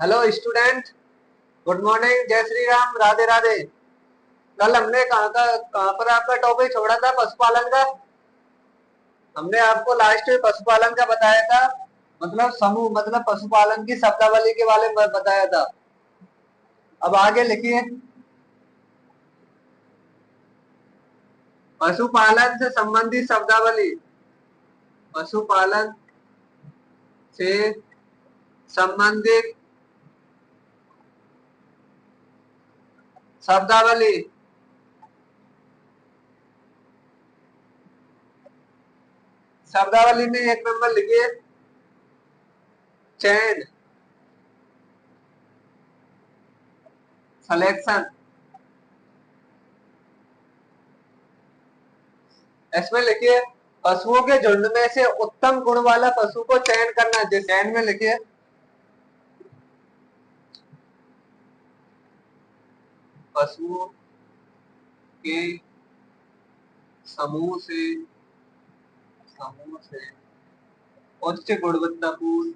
Hello student, good morning, जय श्री राम, राधे राधे। कल हमने कहाँ पर आपका टॉपिक छोड़ा था? पशुपालन का। हमने आपको लास्ट में पशुपालन का बताया था, मतलब समूह, मतलब पशुपालन की शब्दावली के बारे में बताया था। अब आगे लिखिए, पशुपालन से संबंधित शब्दावली। पशुपालन से संबंधित शब्दावली। शब्दावली में एक नंबर लिखिए, चयन, सिलेक्शन। इसमें लिखिए, पशुओं के झुंड में से उत्तम गुण वाला पशु को चयन करना। जिस चयन में लिखिए, पशुओं के समूह से उच्च गुणवत्तापूर्ण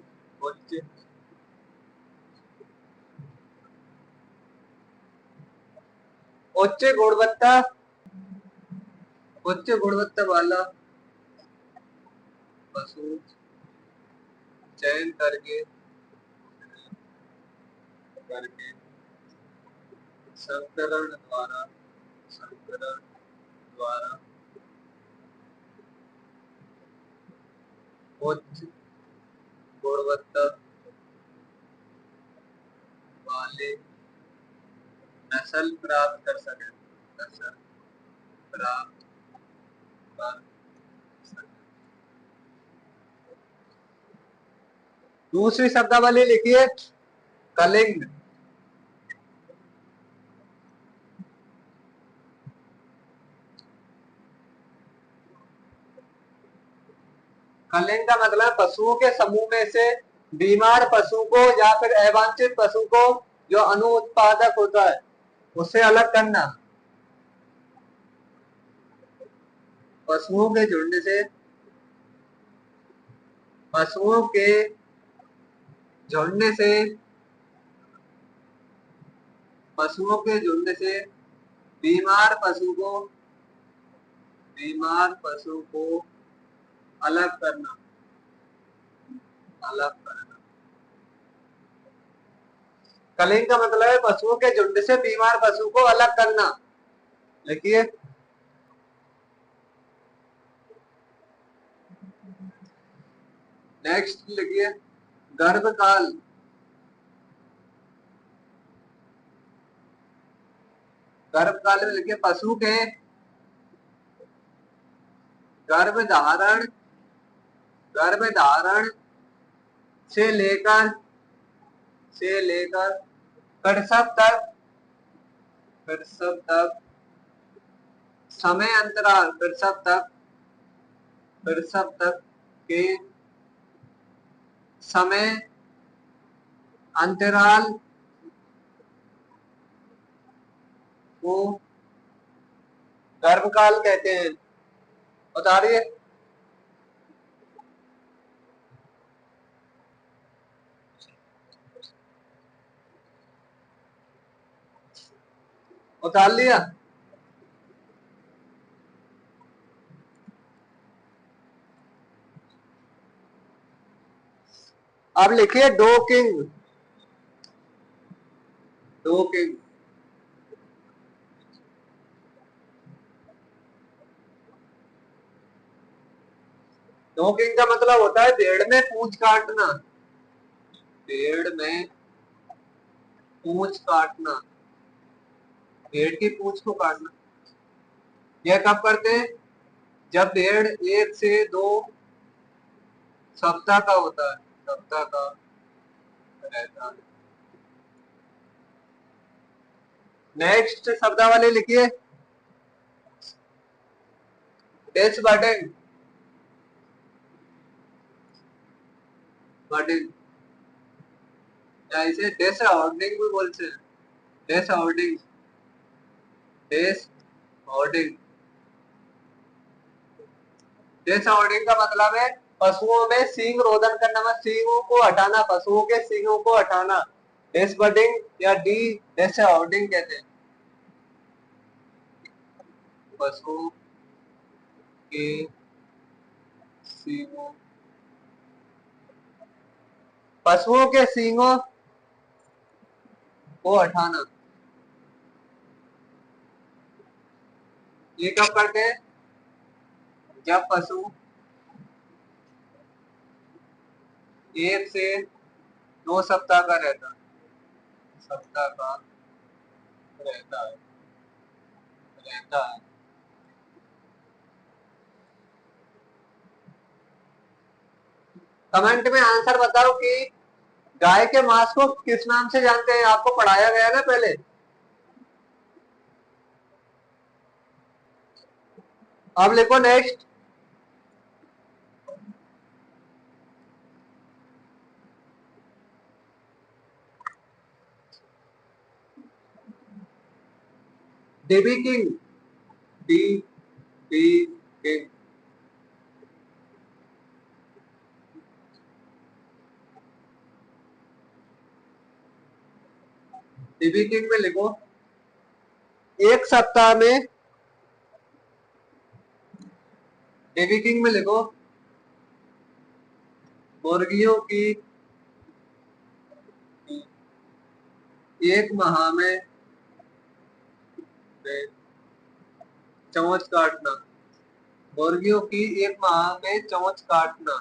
उच्च गुणवत्ता उच्च गुणवत्ता वाला पशु चयन करके संकरण द्वारा उच्च गुणवत्ता वाले नस्ल प्राप्त कर सके। दूसरी शब्दावली लिखिए, कलिंग। कलिंग का मतलब पशुओं के समूह में से बीमार पशु को या फिर अवांछित पशु को, जो अनुत्पादक होता है, उससे अलग करना। पशुओं के झुंड से पशुओं के झुंड से पशुओं के झुंड से बीमार पशु को अलग करना। कलिंग का मतलब है पशुओं के झुंड से बीमार पशु को अलग करना। लिखिए, नेक्स्ट लिखिए, गर्भकाल। गर्भकाल में लिखिए, पशु के गर्भधारण से लेकर प्रसव तक समय अंतराल, प्रसव तक के समय अंतराल को गर्भकाल कहते हैं। बता रही है, उतार लिया। अब लिखिए, डोकिंग। डोकिंग का मतलब होता है भेड़ में पूंछ काटना। भेड़ की पूंछ को काटना। यह कब करते हैं? जब भेड़ 1 से 2 सप्ताह का होता है, रहता है। नेक्स्ट शब्दावली लिखिए, डेच बर्डिंग। या इसे डेस हार्डिंग भी बोलते हैं। डेस हार्डिंग का मतलब है पशुओं में सींग रोदन करना, सींगों को हटाना, पशुओं के सींगों को हटाना। डिसबर्डिंग या डी डिसऑर्डिंग कहते हैं। पशु के सींगों, पशुओं के सींगों को हटाना, ये कब करते हैं? जब पशु 1 से 2 सप्ताह का रहता है, सप्ताह का रहता है, रहता है। कमेंट में आंसर बताओ कि गाय के मांस को किस नाम से जानते हैं? आपको पढ़ाया गया ना पहले। अब लिखो next. DB king, D be king, dB king में लिखो 1 सप्ताह में, डीबी किंग में लिखो मुर्गियों की 1 माह में चोंच काटना, मुर्गियों की 1 माह में चोंच काटना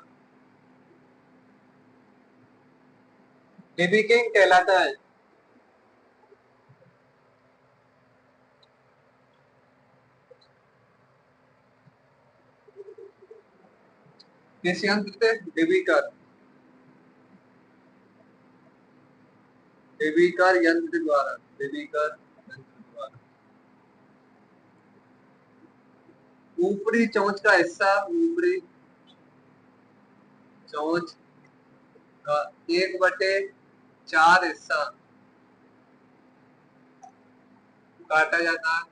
डीबी किंग कहलाता है। किस यंत्र से? डिबिकर, डिबिकर यंत्र द्वारा, डिबिकर यंत्र द्वारा। ऊपरी चोंच का हिस्सा, ऊपरी चोंच का 1/4 हिस्सा काटा जाता है,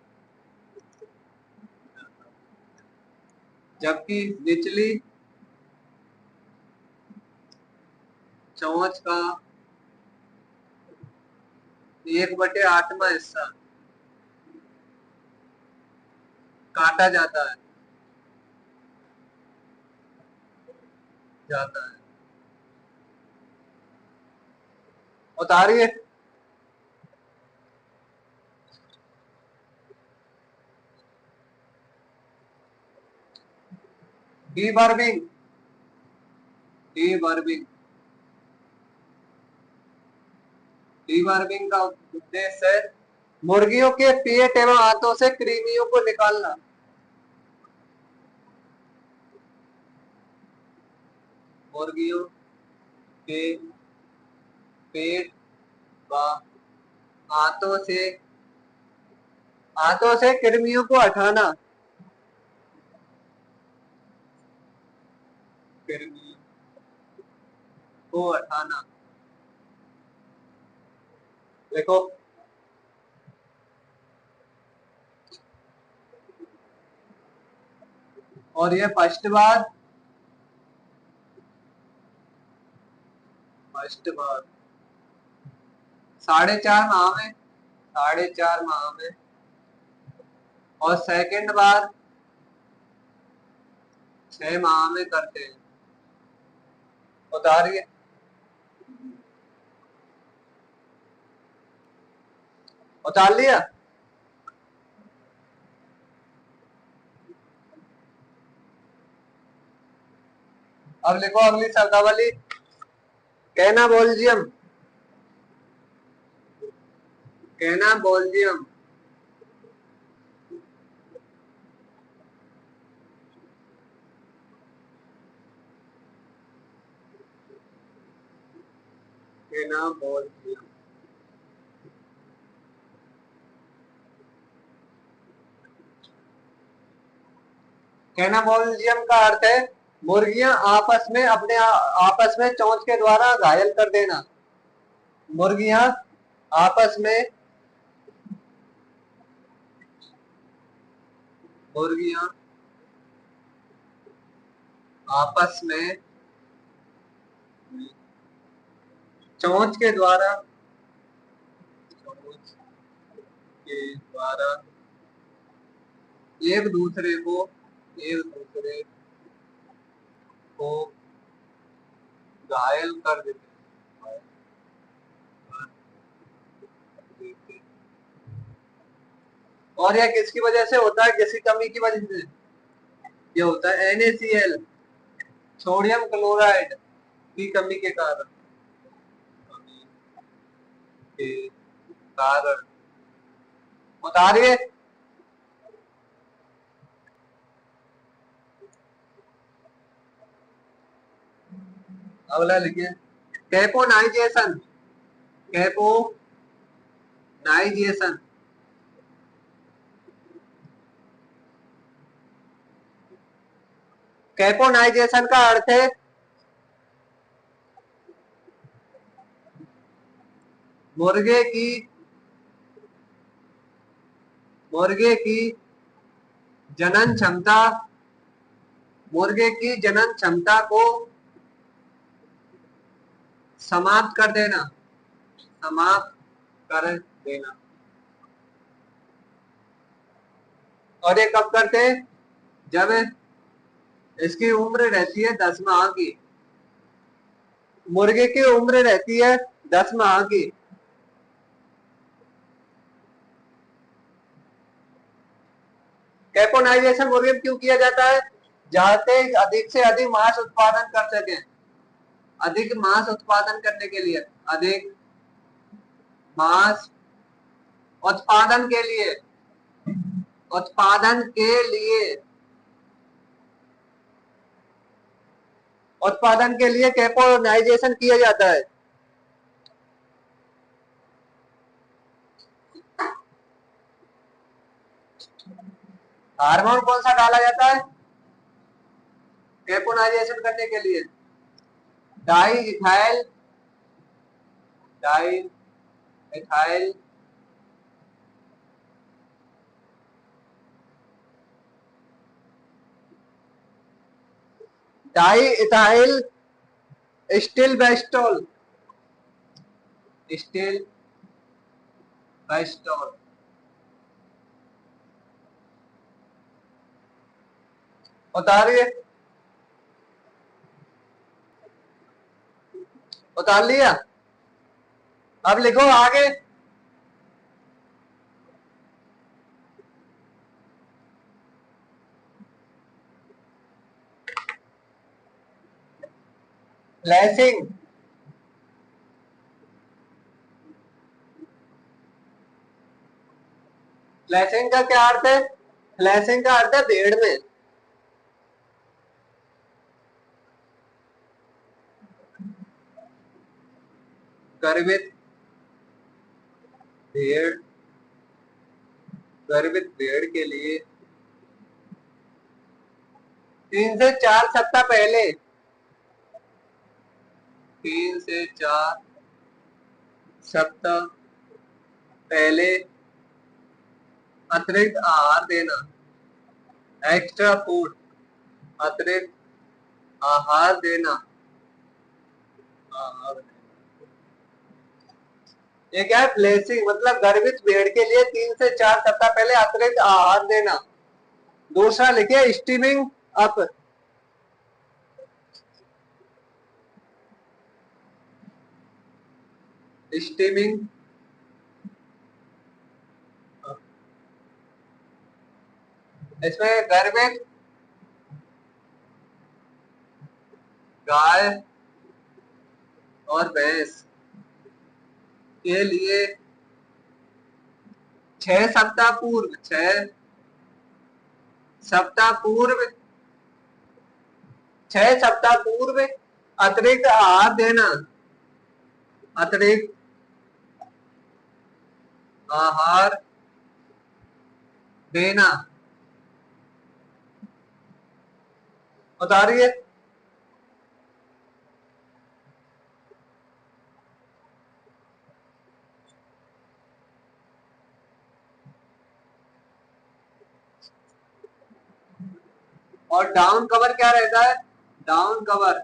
जबकि निचली चोंच का 1/8वां हिस्सा काटा जाता है, जाता है। उतारिए। डीवर्मिंग, डीवर्मिंग, डीवर्मिंग का उद्देश्य है मुर्गियों के पेट एवं आंतों से कृमियों को निकालना। मुर्गियों के पेट व आंतों से कृमियों को हटाना, कृमियों को हटाना। देखो और ये फर्स्ट बार, फर्स्ट बार 4.5 माह में, 4.5 माह में, और सेकंड बार 6 माह में करते हैं। उतारिए। उतार लिया। अब लिखो अगली शब्दावली, कैनाबोल्जियम, कैनाबोल्जियम, कैनाबोल्जियम। कैनाबोल्जियम का अर्थ है मुर्गियां आपस में चोंच के द्वारा घायल कर देना। मुर्गियां आपस में, मुर्गियां आपस में चोंच के द्वारा के द्वारा एक दूसरे को घायल कर देते हैं। और यह किसकी वजह से होता है? किसी कमी की वजह से। ये होता है NaCl, सोडियम क्लोराइड की कमी के कारण। के कारण बता रही है। अगला लिखिए कैपोनाइजेशन। कैपोनाइजेशन कैपोनाइजेशन का अर्थ है मुर्गे की जनन क्षमता, मुर्गे की जनन क्षमता को समाप्त कर देना, समाप्त कर देना। और ये कब करते हैं? जब इसकी उम्र रहती है 10 माह की। मुर्गे की उम्र रहती है 10 माह की। कैपोनाइजेशन मुर्गे में क्यों किया जाता है? जाते अधिक से अधिक मांस उत्पादन कर सके। अधिक मांस उत्पादन करने के लिए, अधिक मांस उत्पादन के लिए, उत्पादन के लिए, उत्पादन के लिए कैपोनाइजेशन किया जाता है। हार्मोन कौन सा डाला जाता है कैपोनाइजेशन करने के लिए? Diethyl, diethyl diethyl stilbestrol, stilbestrol. उतार लिए, उतार लिया। अब लिखो आगे। फ्लैशिंग, फ्लैशिंग का क्या अर्थ है? फ्लैशिंग का अर्थ है भेड़ में। गर्भित भेड़, गर्भित भेड़ के लिए 3 से 4 सप्ताह पहले, 3 से 4 सप्ताह पहले अतिरिक्त आहार देना, एक्स्ट्रा फूड, अतिरिक्त आहार देना, आहार देना। ये क्या है? फ्लैशिंग मतलब गर्भित भेड़ के लिए 3 से 4 सप्ताह पहले अतिरिक्त आहार देना। दूसरा लिखिए स्टीमिंग अप, स्टीमिंग अप। इसमें गर्भित गाय और भैंस के लिए 6 सप्ताह पूर्व, 6 सप्ताह पूर्व, 6 सप्ताह पूर्व अतिरिक्त आहार देना, अतिरिक्त आहार देना। बता रही है। और डाउन कवर क्या रहता है? डाउन कवर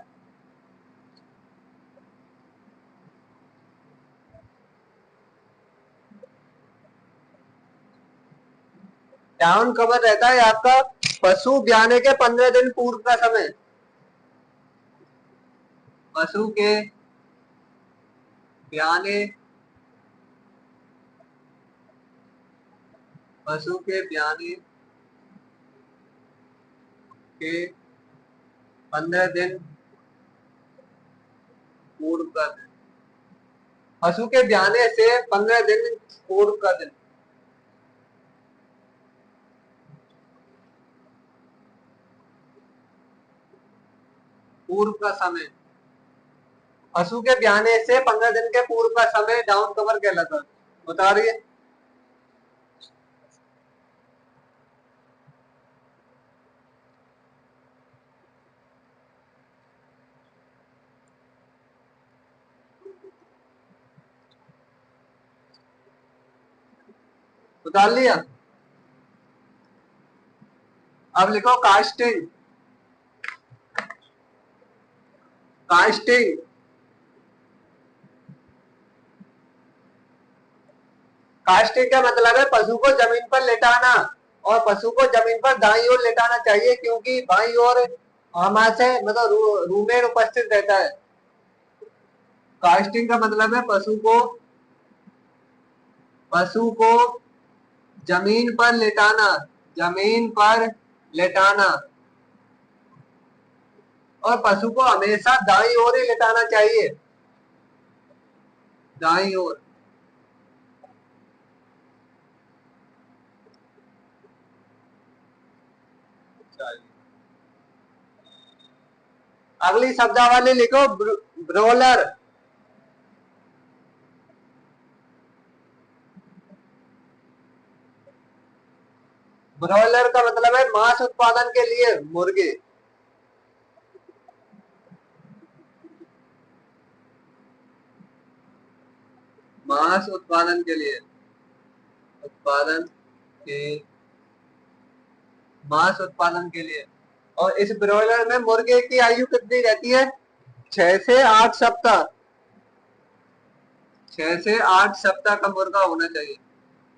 डाउन कवर रहता है आपका पशु ब्याने के 15 दिन पूर्व का समय। पशु के ब्याने पशु के ब्याने के 15 दिन पूर्व का दिन। पशु के ब्याने से 15 दिन पूर्व का दिन। पूर्व का समय, पशु के ब्याने से 15 दिन के पूर्व का समय डाउन कवर कहलाता है। बता रही है। उतार लिया। अब लिखो कास्टिंग। कास्टिंग कास्टिंग का मतलब है पशु को जमीन पर लेटाना, और पशु को जमीन पर दाईं ओर लेटाना चाहिए क्योंकि बाईं ओर हमारे मतलब रूमेन उपस्थित रहता है। कास्टिंग का मतलब है पशु को जमीन पर लेटाना, जमीन पर लेटाना, और पशु को हमेशा दाईं ओर ही लेटाना चाहिए, दाईं ओर। अगली शब्दावली लिखो ब्रोलर। ब्रॉयलर का मतलब है मांस उत्पादन के लिए मुर्गी। मांस उत्पादन के लिए, उत्पादन के मांस उत्पादन के लिए। और इस ब्रॉयलर में मुर्गे की आयु कितनी रहती है? 6 से 8 सप्ताह। 6 से 8 सप्ताह का मुर्गा होना चाहिए।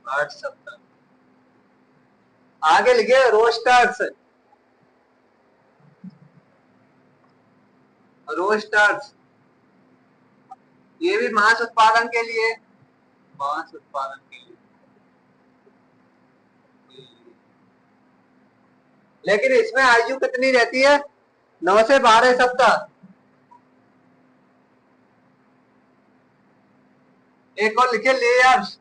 8 सप्ताह। आगे लिखिए रोस्टर्स। रोस्टर्स ये भी मांस उत्पादन के लिए, मांस उत्पादन के लिए। लेकिन इसमें आयु कितनी रहती है? 9 से 12 सप्ताह। एक और लिखिए लेयर्स।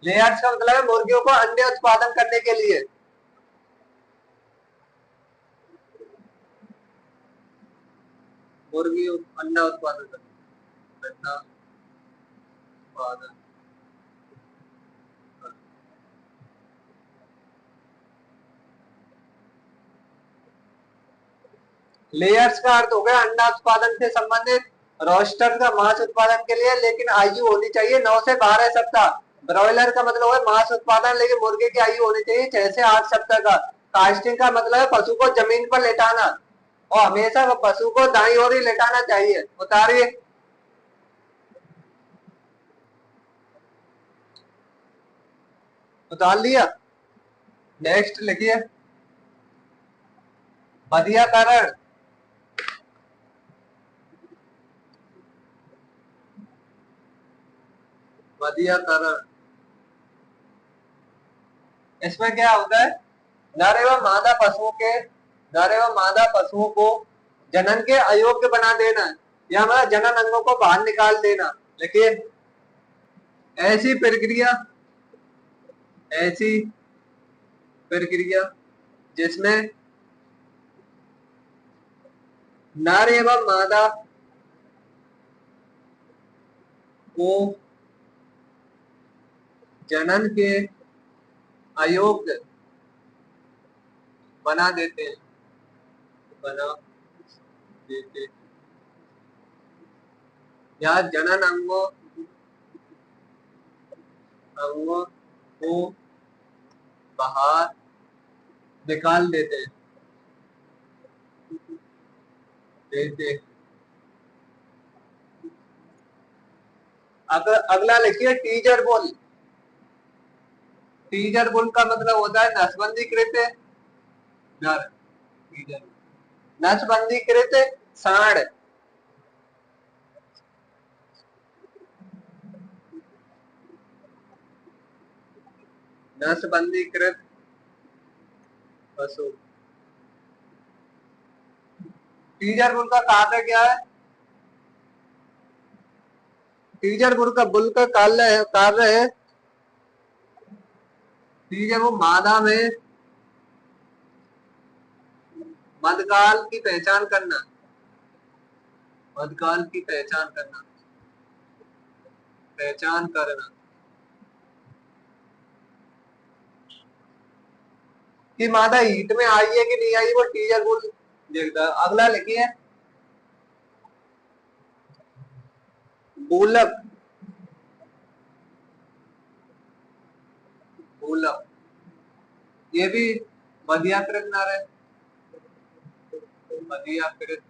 लेयर्स का मतलब है मुर्गियों को अंडे उत्पादन करने के लिए। मुर्गी अंडा उत्पादन करने, अंडा उत्पादन। लेयर्स का अर्थ हो गया अंडा उत्पादन से संबंधित, रोस्टर का मांस उत्पादन के लिए, लेकिन आयु होनी चाहिए 9 से 12 सप्ताह। ब्रॉयलर का मतलब है मांस उत्पादन, लेकिन मुर्गे की आयु होनी चाहिए 6 से 8 सप्ताह का। कास्टिंग का मतलब है पशु को जमीन पर लेटाना, और हमेशा पशु को दाईं ओर ही लेटाना चाहिए। उतारिए। उतार लिया। नेक्स्ट लिखिए बधियाकरण। बधियाकरण इसमें क्या होता है? नर एवं मादा पशुओं के, नर एवं मादा पशुओं को जनन के अयोग्य बना देना, या हमारा जनन अंगों को बाहर निकाल देना। लेकिन ऐसी प्रक्रिया, ऐसी प्रक्रिया जिसमें नर एवं मादा को जनन के अयोग्य बना देते हैं, बना देते, या जनन अंगों अंगों को बाहर निकाल देते हैं, देते। अगला लिखिए टीजर बोल। टीजर गुण का मतलब होता है नसबंदीकृत नर, टीजर नसबंदीकृत साण, नसबंदीकृत पशु। टीजर गुण का कार्य क्या है? टीजर गुण का बुल का कार्य है टीजर वो मादा में मध्यकाल की पहचान करना, मध्यकाल की पहचान करना, पहचान करना कि मादा हीट में आई है कि नहीं आई, वो टीजर गुण देखता है। अगला लिखिए बूलक, बूलक ये भी मध्यकृत नर है, मध्यकृत।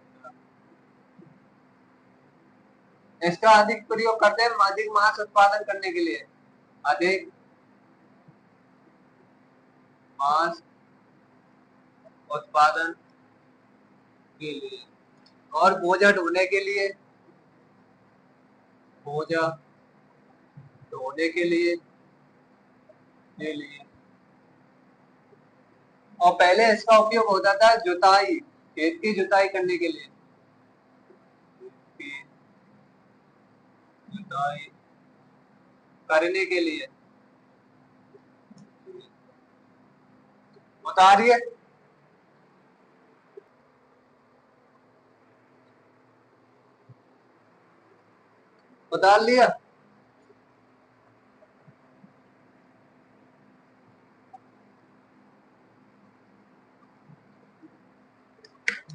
इसका अधिक प्रयोग करते हैं अधिक मांस उत्पादन करने के लिए, अधिक मांस उत्पादन के लिए और बोझा ढोने के लिए, बोझा ढोने के लिए, के लिए। और पहले इसका उपयोग होता था जुताई, खेत की जुताई करने के लिए, जुताई करने के लिए। उतारिए, उतार लिया।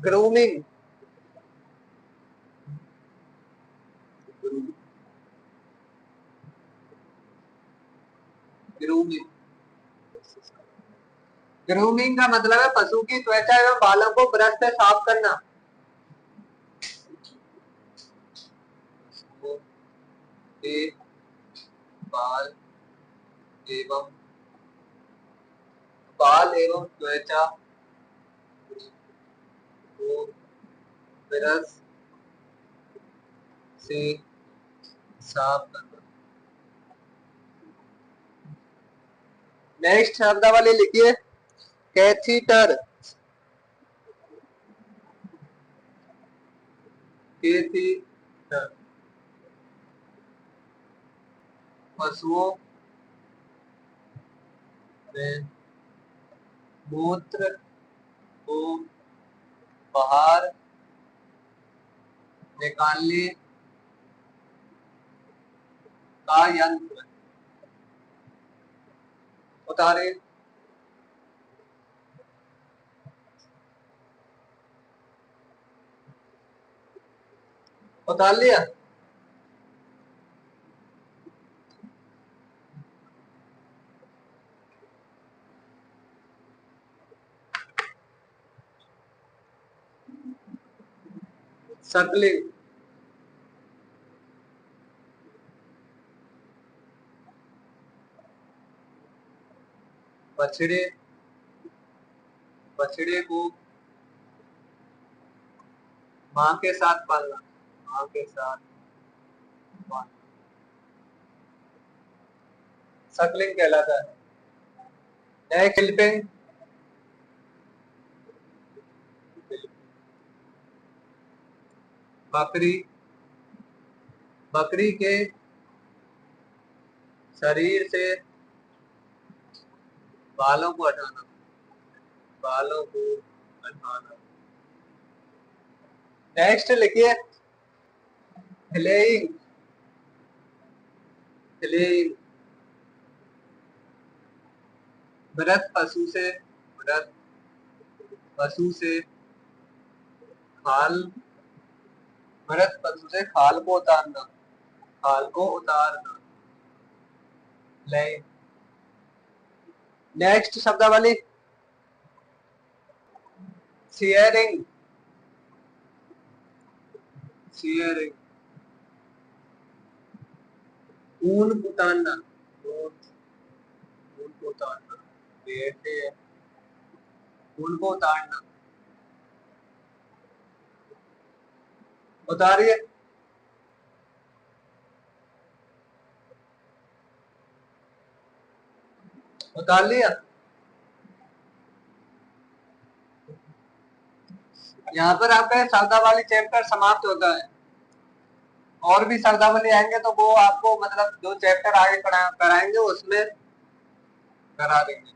ग्रूमिंग, ग्रूमिंग, ग्रूमिंग का मतलब है पशु की त्वचा एवं बालों को ब्रश से साफ करना, के बाल एवं त्वचा को ब्रश से साफ करना। नेक्स्ट शब्दावली लिखिए कैथीटर, कैथीटर पशुओं में मूत्र को बाहर निकालने का यंत्र। उतारे, उतार लिया। सकलिंग, बछड़े, बछड़े को मां के साथ पालना, मां के साथ पालना सकलिंग कहलाता है। नेक्स्ट क्लिपिंग, बकरी, बकरी के शरीर से बालों को हटाना, बालों को हटाना। नेक्स्ट लिखिए फ्लेइंग, फ्लेइंग मृत पशु से, मृत पशु से खाल, मृत पशु से खाल को उतारना, खाल को उतारना। नेक्स्ट शब्दावली शेयरिंग, शेयरिंग ऊन उतारना, ऊन को उतारना, पेड़ से फूल को उतारना, उतारिए। उतार लिया। यहाँ पर आपका शब्दावली चैप्टर समाप्त होता है। और भी शब्दावली आएंगे तो वो आपको मतलब जो चैप्टर आगे कराएंगे उसमें करा देंगे।